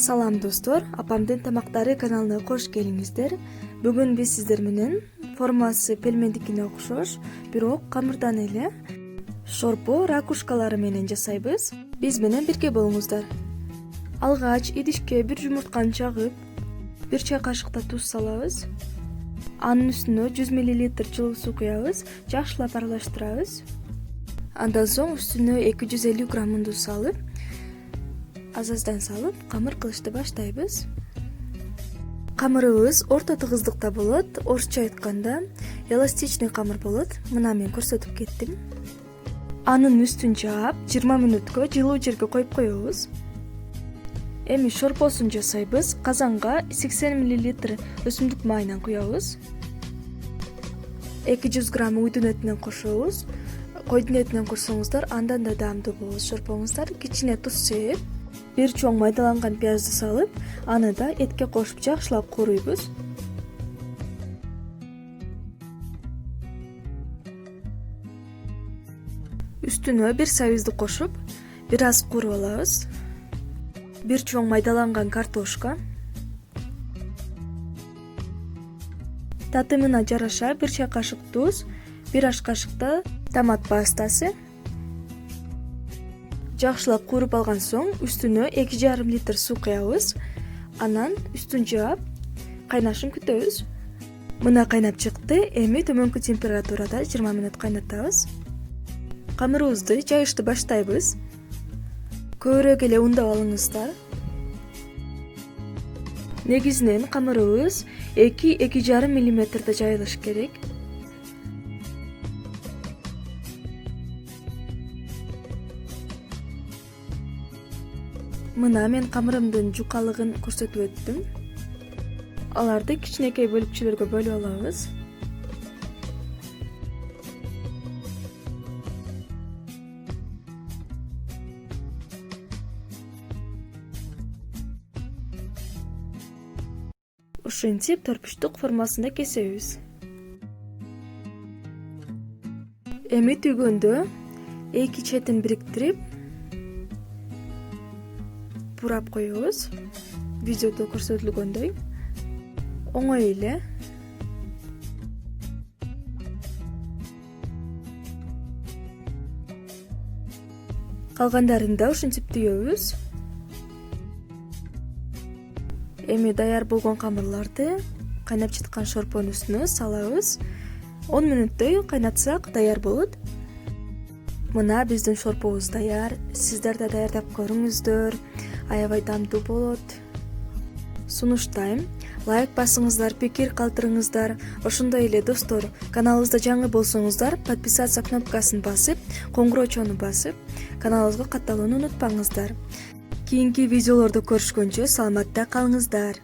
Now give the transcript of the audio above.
Салам достор, апамдын тамактары каналына кош келиңиздер. Бүгүн биз сиздер менен формасы пельмендикине окшош, бирок камырдан эле шорпо ракушкалары менен жасайбыз. Биз менен бирге болуңуздар. Алгач идишке бир жумуртканы чагып, бир чай кашыкта туз салабыз. Анын үстүнө 100 мл жылуу суу куябыз, жакшылап аралаштырабыз. Андан соң үстүнө 250 грамм унду салып, азаздан салып, камыр кылышты баштайбыз. Камырыбыз орто тыгыздыкта болот, орусча айтканда эластичный камыр болот. Мына мен көрсөтүп кеттим. Анын үстүн жаап, 20 мүнөткө жылуу жерге коюп коебуз. Эми шорпосун жасайбыз. Казанга 80 мл өсүмдүк майынан куябыз. 200 грамм уйдун этинен кошобуз. Койдун этинен кошсоңуздар андан да даамдуу болот шорпоңуздар. Кичине туз сээп, бир чоң майдаланган пиязды салып, аны да этке кошуп жакшылап кууруйбуз. Үстүнө бир сабизди кошуп, бир аз кууруп алабыз. Бир чоң майдаланган картошка. Татымына жараша бир чай кашык туз, бир аш кашыкта томат пастасы. Жакшылап кууруп алган соң үстүнө 2,5 литр суу куябыз. Анан үстүн жаап, кайнашын күтөбүз. Мына кайнап чыкты. Эми төмөнкү температурада 20 мүнөт кайнатабыз. Камырыбызды жайышты баштайбыз. Көбүрөөк эле ундап алыңыздар. Негизинен камырыбыз 2-2,5 мм жайылыш керек. Мына мен камырымдын жукалыгын көрсөтүп өттүм. Аларды кичинекей бөлүкчөлөргө бөлүп алабыз. Ушинтип төрпүчтүк формасында кесебиз. Эми түйгөндө эки четин бириктирип бурап коебуз. Видеодо көрсөтүлгөндөй. Оңой эле. Калгандарын да ушинтип түйөбүз. Эми даяр болгон камырларды кайнап жаткан шорпонун үстүнө салабыз. 10 мүнөттөй кайнатсак даяр болот. Мына биздин шорпобуз даяр. Сиздер да даярдап көрүңүздөр. Аябай даамдуу болот. Сунуштайм. Лайк басыңыздар, пикир калтырыңыздар. Ошондой эле достор, каналыбызда жаңы болсоңуздар, подписаться кнопкасын басып, коңгурочону басып, каналыбызга катталууну унутпаңыздар. Кийинки видеолорду көрүшкөнчө саламатта калыңыздар.